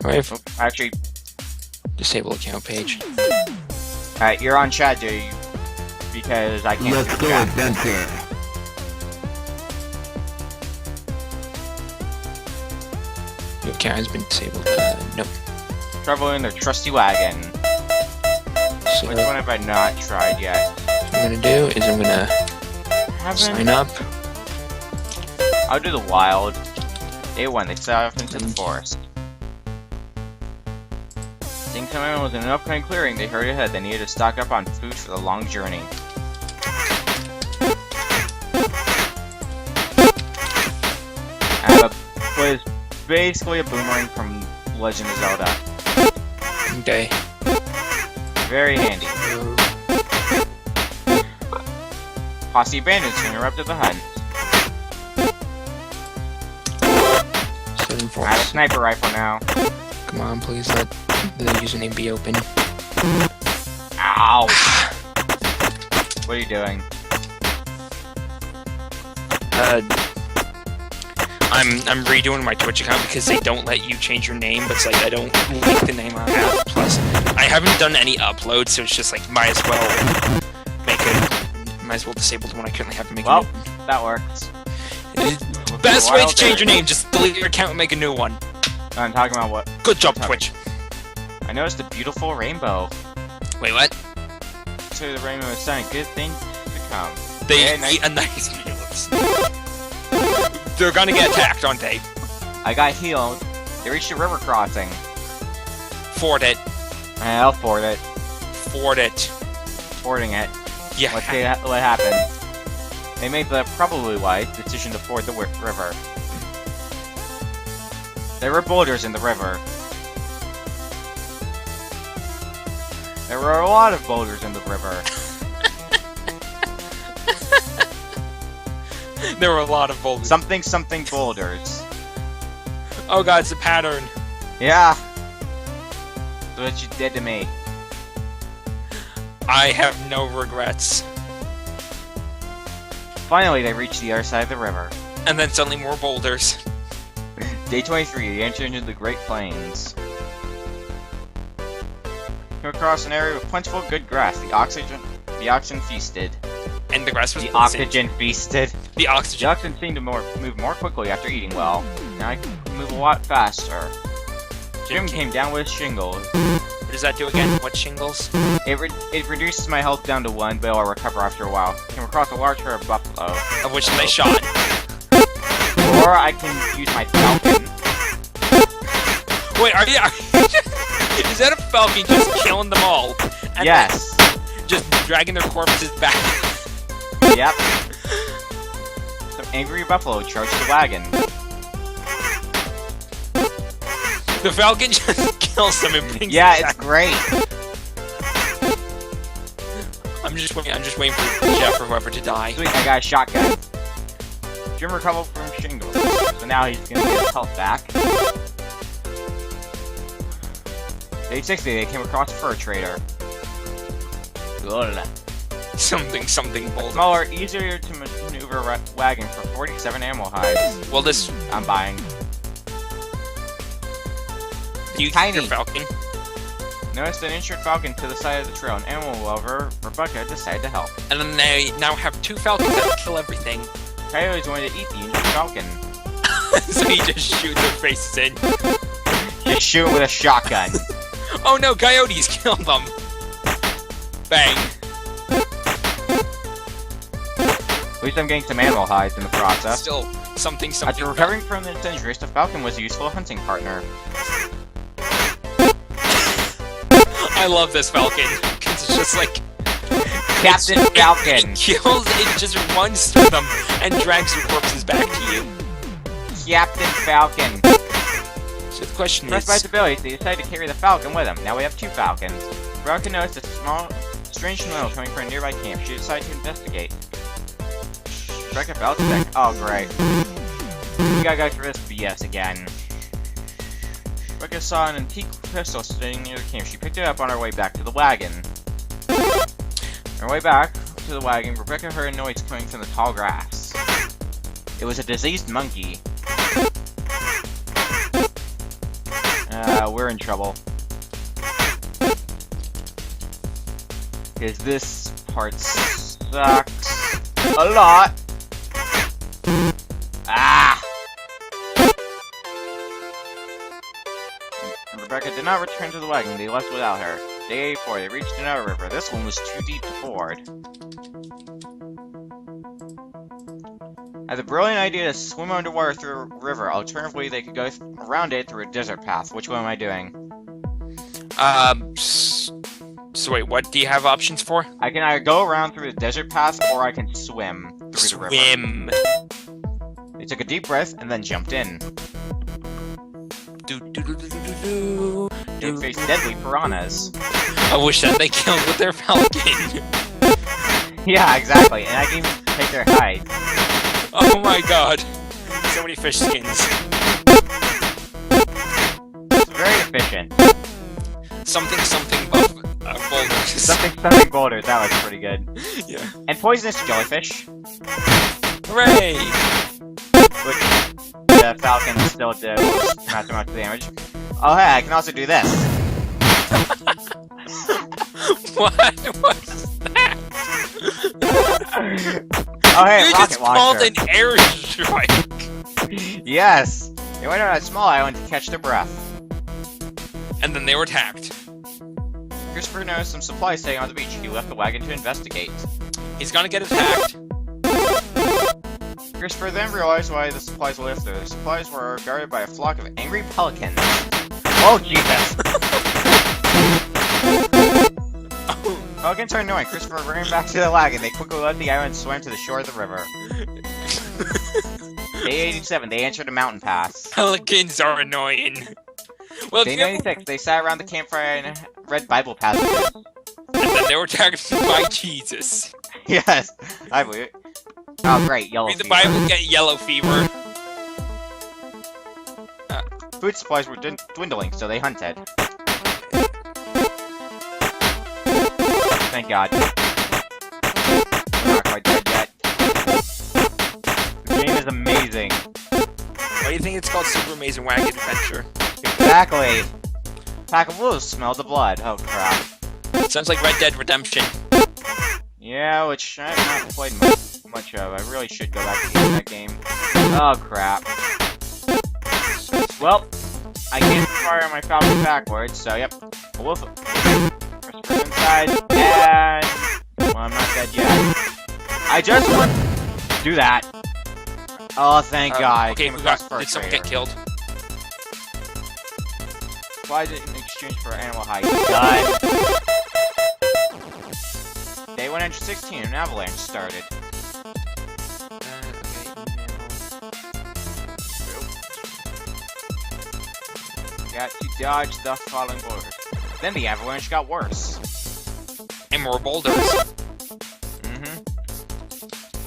Alright, Oh, actually, disable account page. alright, you're on chat, dude. Because I can't Let's see go chat. adventure. Your account has been disabled. Nope. Travel in their trusty wagon. So Which one have I not tried yet? what I'm gonna do is I'm gonna sign up. I'll do the wild. Day 1, they set off into the forest. Seeing some animals in an upcoming clearing, they hurried ahead. They needed to stock up on food for the long journey. I have what is basically a boomerang from Legend of Zelda. Okay. Very handy. Posse bandits interrupted the hunt. Seven I have a force. sniper rifle now. Come on, please let the username be open. Ow! What are you doing? I'm redoing my Twitch account because they don't let you change your name, but it's like I don't link the name I have. Plus, I haven't done any uploads, so it's just like might as well disable the one I currently have and make Well, a new that works. one. Best way to change your name, just delete your account and make a new one. I'm talking about what? Good job, Twitch. I noticed a beautiful rainbow. Wait, what? So the rainbow is stunning. Good things to come. They Yeah, nice. eat a nice meal. They're gonna get attacked, aren't they? I got healed. They reached a river crossing. Ford it. I'll ford it. Ford it. Fording it. Yeah. Let's see what happened. They made the probably wise decision to ford the river. There were boulders in the river. There were a lot of boulders in the river. There were a lot of boulders. Something boulders. Oh god, it's a pattern. Yeah. That's what you did to me. I have no regrets. Finally, they reached the other side of the river. And then suddenly more boulders. Day 23, they entered into the Great Plains. Came across an area with plentiful good grass. The oxygen feasted. And the grass was The pleasant. oxygen feasted. The The oxygen. oxygen seemed to move more quickly after eating well. Now I can move a lot faster. Jim came down with shingles. What does that do again? What shingles? It reduces my health down to 1, but I'll recover after a while. Came across a large herd of buffalo. Of which they shot. Or I can use my falcon. Wait, are you... Is that a falcon just killing them all? And Yes. then just dragging their corpses back. Yep. Some angry buffalo charged the wagon. The falcon just kills them and brings Yeah, them it's back. great. I'm just waiting for Jeff or whoever to die. Sweet, I got a shotgun. Jim recovered from shingles, so now he's gonna get his health back. Day 60, they came across a fur trader. Good. Something bold. Smaller, easier to maneuver wagon for 47 animal hides. Well, this... I'm buying. You Tiny. your falcon. Noticed an injured falcon to the side of the trail. An animal lover, Rebecca, decided to help. And then they now have 2 falcons that kill everything. Coyotes wanted to eat the injured falcon. So you just shoot their faces in. Just shoot it with a shotgun. Oh no, coyotes killed them! Bang. At least I'm getting some animal hides in the process. Still, something. After recovering from its injuries, the falcon was a useful hunting partner. I love this falcon. 'Cause it's just like... Captain Falcon! It kills, it just runs through them and drags your corpses back to you. Captain Falcon! So the question Impressed by is... its abilities, they decided to carry the falcon with them. Now we have 2 falcons. Rebecca noticed a small, strange smell coming from a nearby camp. She decided to investigate. Rebecca felt sick. Oh, great. We gotta go through this BS again. Rebecca saw an antique pistol sitting near the camp. She picked it up on her way back to the wagon. On her way back to the wagon, Rebecca heard a noise coming from the tall grass. It was a diseased monkey. you're in trouble. Because this part sucks a lot. Ah! And Rebecca did not return to the wagon. They left without her. Day 4, they reached another river. This one was too deep to ford. I had the brilliant idea to swim underwater through a river. Alternatively, they could go around it through a desert path. Which one am I doing? So wait, what do you have options for? I can either go around through the desert path, or I can swim through the river. Swim. They took a deep breath and then jumped in. They faced deadly piranhas. I wish that they killed with their falcon. Yeah, exactly. And I can even take their hide. Oh my god. So many fish skins. It's very efficient. Something boulders. Something boulders. That looks pretty good. Yeah. And poisonous jellyfish. Hooray! Which the falcon still did not so much damage. Oh hey, I can also do this. What was that? Oh hey, You rocket just called launcher. an airstrike. Yes! They went on a small island to catch their breath. And then they were attacked. Christopher noticed some supplies sitting on the beach. He left the wagon to investigate. He's gonna get attacked. Christopher then realized why the supplies were left there. The supplies were guarded by a flock of angry pelicans. Oh, Jesus! Pelicans are annoying. Christopher ran back to the wagon. They quickly left the island and swam to the shore of the river. Day 87, they entered a mountain pass. Pelicans are annoying. Well, Day 96, they sat around the campfire and read Bible passages. And then they were attacked by Jesus. Yes, I believe it. Oh, great, yellow Read the fever. Bible, get yellow fever. Food supplies were dwindling, so they hunted. Thank God. We're not quite dead yet. The game is amazing. Why do you think it's called Super Amazing Wagon Adventure? Exactly. Pack of wolves smelled the blood. Oh crap. Sounds like Red Dead Redemption. Yeah, which I have not played much of. I really should go back to that game. Oh crap. Well, I can't fire my falcon backwards, so yep. A wolf. First inside, and well, I'm not dead yet. I just want to do that. Oh, thank God. Okay, did someone get killed? Why is it in exchange for animal hide? Done. Day 116, an avalanche started. Got to dodge the falling boulders. Then the avalanche got worse. And more boulders. Mm-hmm.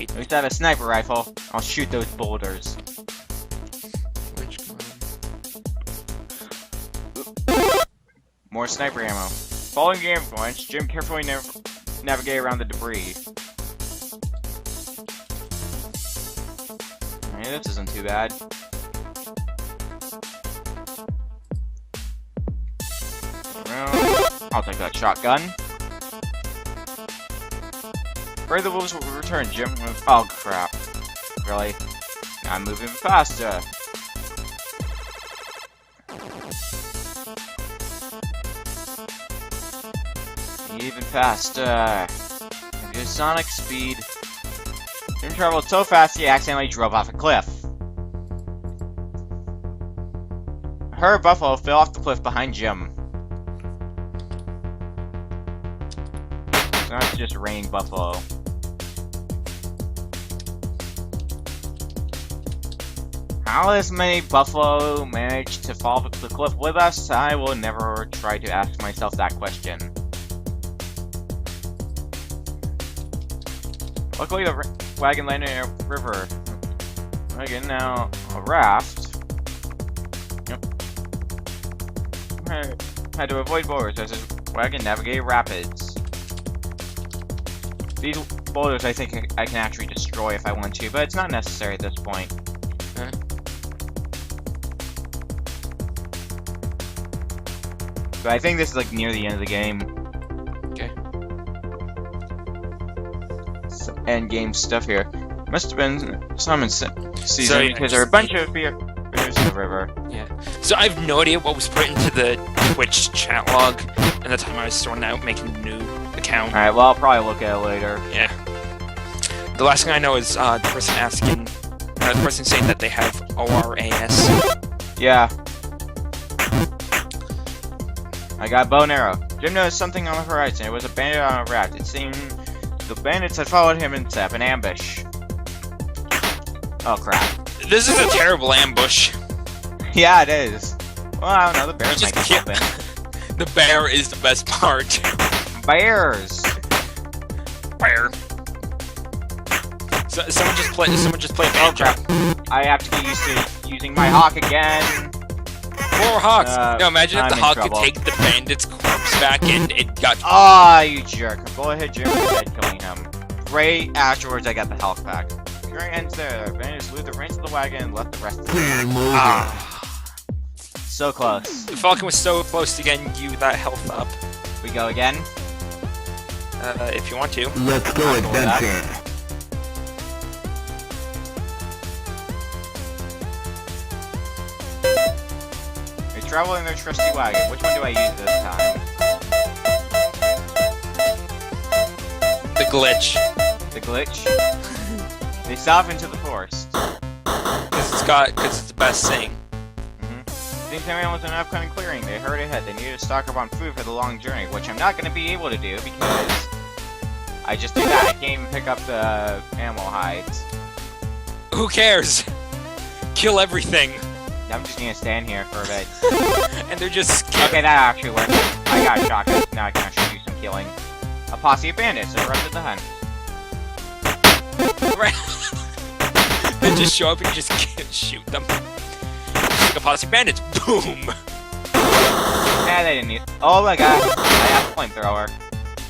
At least I have a sniper rifle. I'll shoot those boulders. More sniper ammo. Following the avalanche, Jim carefully navigated around the debris. Hey, this isn't too bad. I'll take that shotgun. Where the wolves will return, Jim. Oh crap. Really? I'm moving faster. Even faster. Your sonic speed. Jim traveled so fast he accidentally drove off a cliff. A herd of buffalo fell off the cliff behind Jim. So now it's just raining buffalo. How this many buffalo managed to fall off the cliff with us, I will never try to ask myself that question. Luckily, the wagon landed in a river. Wagon now a raft. Yep. Had to avoid boulders as his wagon navigated rapids. These boulders I think I can actually destroy if I want to, but it's not necessary at this point. But I think this is like near the end of the game. Okay. Some end game stuff here. Must have been some season So, yeah, because there are a bunch of bears in the river. Yeah. So I have no idea what was put into the Twitch chat log at the time I was sorting out making a new account. Alright, well, I'll probably look at it later. Yeah. The last thing I know is the person asking, the person saying that they have ORAS. Yeah. I got a bow and arrow. Jim noticed something on the horizon. It was a bandit on a raft. It seemed the bandits had followed him and set up an ambush. Oh crap. This is a terrible ambush. Yeah, it is. Well, I don't know. The bears might Just do kill- something. The bear is the best part. Bears. Bear. So, someone just play banjo. I have to get used to using my hawk again. Poor hawks. No, imagine if I'm the in hawk trouble. could take the bandit's corpse back and it got. Ah, you jerk. Go ahead, Jim. Go ahead, killing him. Right afterwards, I got the health back. The great ends there. Bandits loot the reins of the wagon and left the rest of the So close. The Falcon was so close to getting you that health up. We go again. If you want to. Let's go I'll go with that. adventure. They travel in their trusty wagon. Which one do I use this time? The glitch. The glitch? They stop into the forest. Because it's the best thing. Seems everyone was in an upcoming clearing. They hurried ahead. They needed to stock up on food for the long journey, which I'm not going to be able to do because I just do that. I can't even pick up the animal hides. Who cares? Kill everything. I'm just going to stand here for a bit. And they're just scared. Okay, that actually worked. I got a shotgun. Now I can actually do some killing. A posse of bandits interrupted the hunt. Right. They just show up and you just can't shoot them. Just like a posse of bandits. Boom! Nah, they didn't need. Oh my god, I have a flamethrower.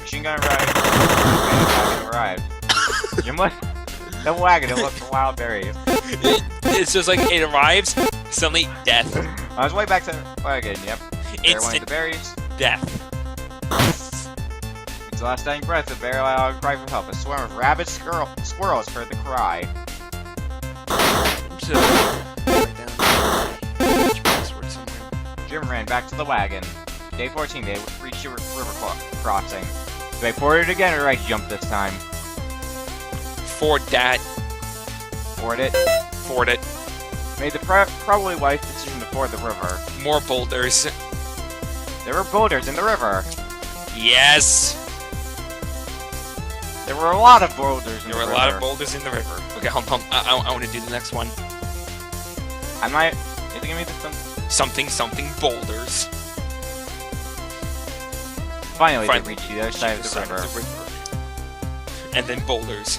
Machine gun arrived. Wagon arrived. Jim was the wagon to look for wild berries. It's just like it arrives, suddenly death. I was way back to the wagon, yep. Bear wanted the Instant berries. death. Its last dying breath, the bear let out a cry for help. A swarm of rabid squirrels heard the cry. So, write down which password somewhere. Jim ran back to the wagon. Day 14, they reached a river crossing. Do I ford it again or do I jump this time? Ford that. Ford it. Ford it. Made the probably wise decision to ford the river. More boulders. There were boulders in the river. Yes! There were a lot of boulders in There the were river. a lot of boulders in the river. Okay, hold on. I want to do the next one. I might... Is it gonna be the Something boulders. Finally, Finally, they reached the other side of the river. And then boulders.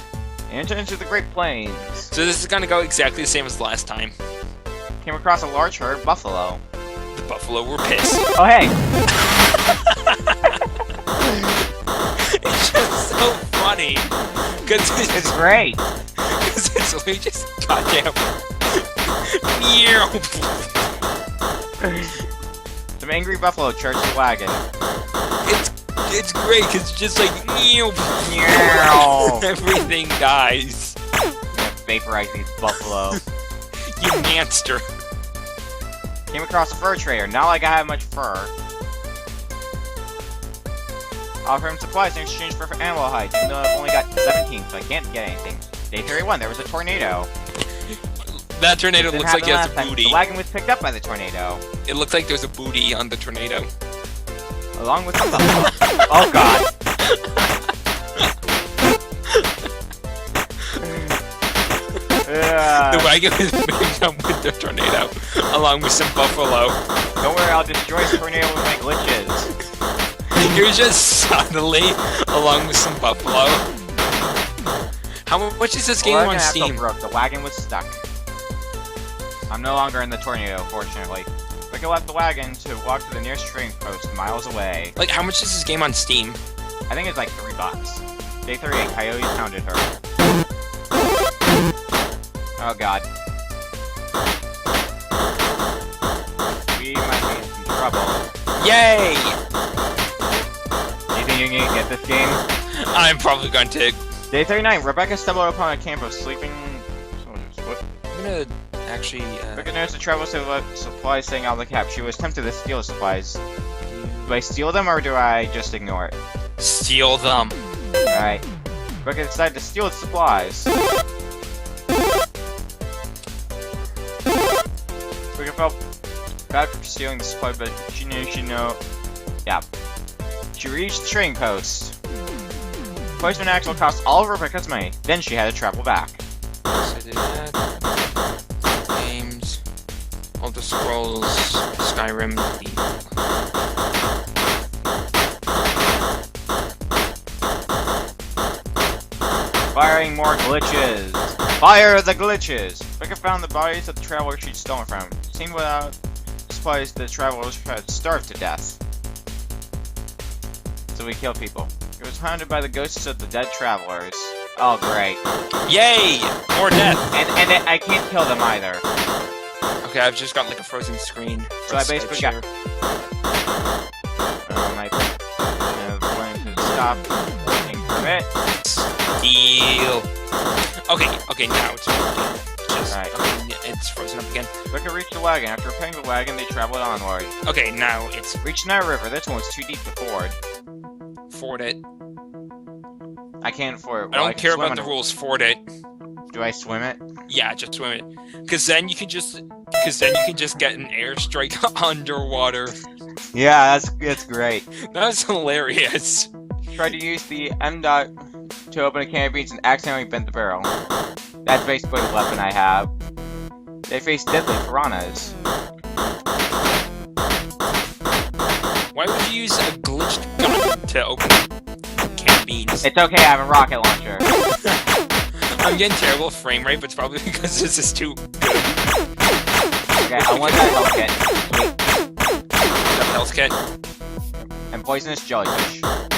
Enter into the Great Plains. So this is gonna go exactly the same as last time. Came across a large herd of buffalo. The buffalo were pissed. Oh, hey! It's just so funny. Cause It's great! Cause it's literally just goddamn. Meow. Some angry buffalo charged the wagon. It's great cause it's just like meow. Meow. Everything dies. I'm gonna vaporize these buffalo. You monster. Came across a fur trader. Not like I have much fur. Offer him supplies in exchange for animal hides, even though I've only got 17, so I can't get anything. Day 31, there was a tornado. That tornado Didn't looks like it happen has last a time. booty. The wagon was picked up by the tornado. It looks like there's a booty on the tornado. Along with the buffalo. Oh god. The wagon was picked up with the tornado, along with some buffalo. Don't worry, I'll destroy the tornado with my glitches. You're just suddenly along with some buffalo. How much is this game Well, on Steam? broke. The wagon was stuck. I'm no longer in the tornado, fortunately. Rick left the wagon to walk to the nearest trading post miles away. Like, how much is this game on Steam? I think it's like $3. Day 38, Coyote pounded her. Oh god. We might be in some trouble. Do Yay! you think you can get this game? I'm probably going to. Day 39, Rebecca stumbled upon a camp of sleeping soldiers. What? I'm gonna actually. Rebecca noticed the travel supplies staying out of the cap. She was tempted to steal the supplies. Do I steal them or do I just ignore it? Steal them. Alright. Rebecca decided to steal the supplies. Rebecca felt bad for stealing the supply, but she knew Yeah. She reached the trading post. Postman Axel cost all of Rebecca's money. Then she had to travel back. So did that. Games. All the scrolls. Skyrim. Firing more glitches. Fire the glitches. Rebecca found the bodies of the travelers she'd stolen from. Seen without supplies, the travelers had starved to death. So we killed people. It was haunted by the ghosts of the dead travelers. Oh, great. Yay! More death! And I can't kill them either. Okay, I've just got like a frozen screen. So I basically got... my plan to stop lightning permit. Deal. Okay, now it's just... Right. Okay, it's frozen up again. Rebecca reached the wagon. After repairing the wagon, they traveled onward. Okay, now it's... Reached Night River. This one was too deep to ford. Ford it. I can't ford it. I don't care about the rules, ford it. Do I swim it? Yeah, just swim it. Cause then you can just get an airstrike underwater. Yeah, that's great. That's hilarious. Tried to use the M dot to open a can of beans and accidentally bent the barrel. That's basically the weapon I have. They face deadly piranhas. Why would you use a glitched gun to open can beans? It's okay, I have a rocket launcher. I'm getting terrible frame rate, but it's probably because this is too good. Okay, I want that health kit. Health kit. And poisonous jellyfish. And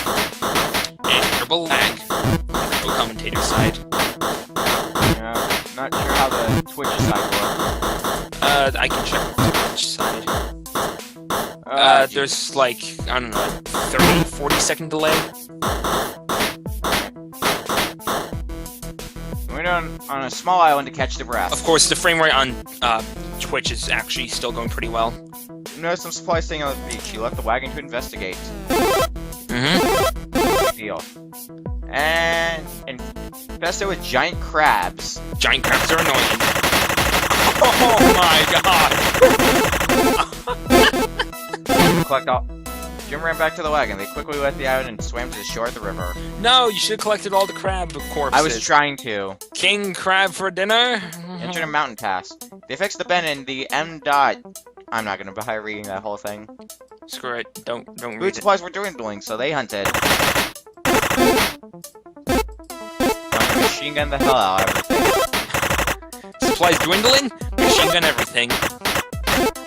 herbal lag. No commentator side. Not sure how the Twitch side works. I can check the Twitch side. There's like, I don't know, 30, 40 second delay. We're on a small island to catch the breath. Of course, the frame rate on Twitch is actually still going pretty well. You noticed some supplies staying on the beach. You left the wagon to investigate. Deal. And infested with giant crabs. Giant crabs are annoying. Oh my god! Collect all. Jim ran back to the wagon. They quickly left the island and swam to the shore of the river. No, you should have collected all the crab corpses. I was trying to. King crab for dinner? Entered a mountain pass. They fixed the bend in the M dot. I'm not gonna bother reading that whole thing. Screw it. Don't read Food it. supplies were dwindling, so they hunted. Machine gun the hell out of everything. Supplies dwindling? Machine gun everything.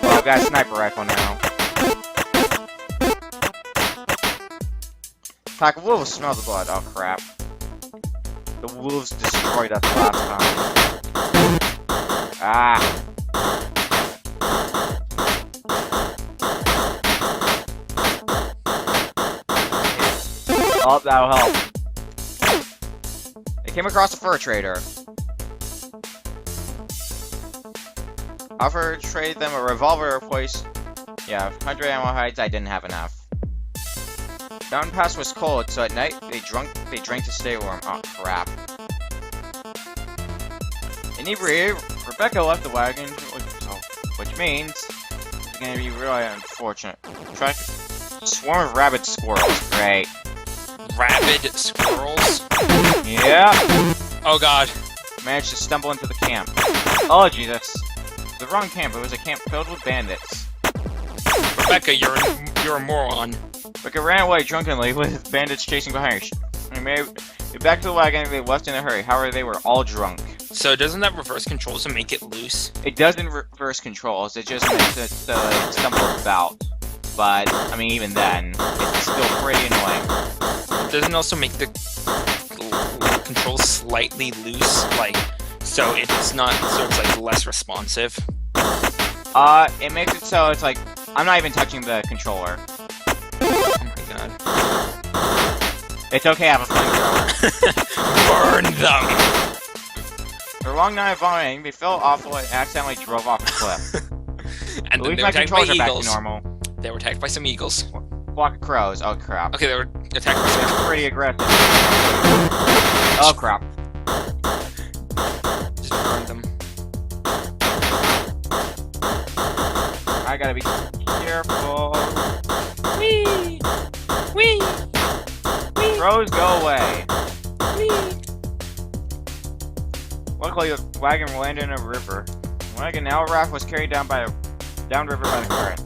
Well, I've got a sniper rifle now. Pack of wolves smell the blood. Oh crap. The wolves destroyed us last time. Ah. Oh, that'll help. They came across a fur trader. Offered to trade them a revolver to replace... Yeah, 100 ammo hides, I didn't have enough. Mountain Pass was cold, so at night they drank to stay warm. Oh crap. Inebriated, Rebecca left the wagon, which means it's gonna be really unfortunate. Swarm of rabid squirrels. Great. Rabid squirrels? Yeah. Oh god. Managed to stumble into the camp. Oh Jesus. The wrong camp. It was a camp filled with bandits. Rebecca, you're a moron. Rebecca ran away drunkenly with bandits chasing behind her. They made it back to the wagon and they left in a hurry. However, they were all drunk. So doesn't that reverse controls and make it loose? It doesn't reverse controls. It just makes it so it stumbles about. But I mean, even then, it's still pretty annoying. Doesn't it also make the controls slightly loose, like so it's like less responsive? It makes it so it's like I'm not even touching the controller. Oh my god. It's okay, I have a flamethrower. Burn them! For a long night of vomiting, they fell awful and accidentally drove off a cliff. And At then least they were my attacked by controls are back to eagles. normal. They were attacked by some eagles. Flock of crows. Oh crap. Okay, they were attacked by some That's pretty aggressive. Oh crap. Just burn them. I gotta be careful. Whee! Whee! Crows, go away. Whee! Luckily, the wagon landed in a river. The wagon now raft was carried downriver by the current.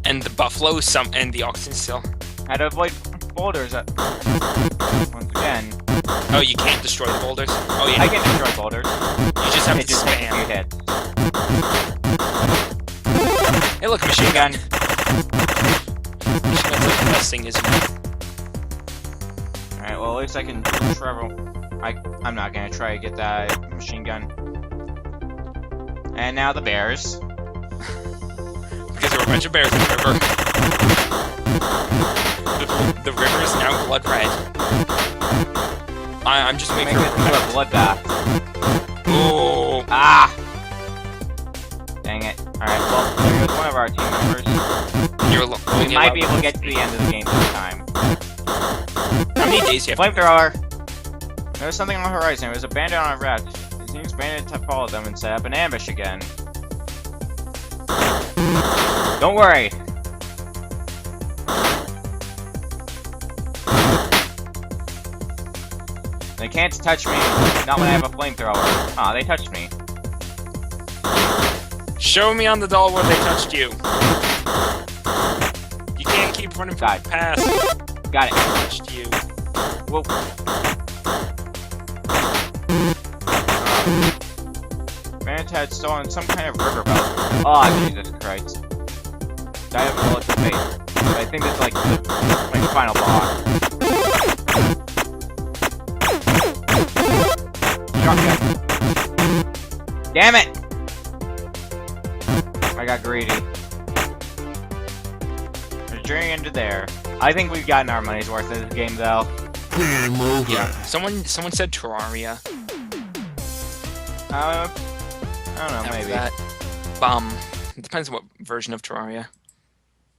And the buffalo, and the oxen still. Had to avoid boulders. Once again, Oh, you can't destroy the boulders? Oh, yeah. I can destroy boulders. You just have It to just takes a few spam. hits. Hey, look, machine gun. Gun. Machine gun's like the best thing, isn't it? Alright, well at least I can travel. I'm not gonna try to get that machine gun. And now the bears. Because there were a bunch of bears in the river. The river is now blood red. I'm just Make making it into a bloodbath. Oh! Ah! Dang it. Alright, well, there goes one of our team members. We might be able to get to the end of the game this time. How many days do you have? Flamethrower! There's something on the horizon. It was a bandit on a raft. It seems bandit to follow them and set up an ambush again. Don't worry! They can't touch me. Not when I have a flamethrower. Aw, they touched me. Show me on the doll where they touched you. You can't keep running God. past. Got it. Touched you. Whoa. Bandits had stolen some kind of riverboat. Oh, Jesus Christ. I have a bullet to face. But I think it's like the final boss. Shotgun. Damn it! I got greedy. The journey ended there. I think we've gotten our money's worth of this game, though. Yeah. Someone said Terraria. I don't know, After maybe. that, it depends on what version of Terraria.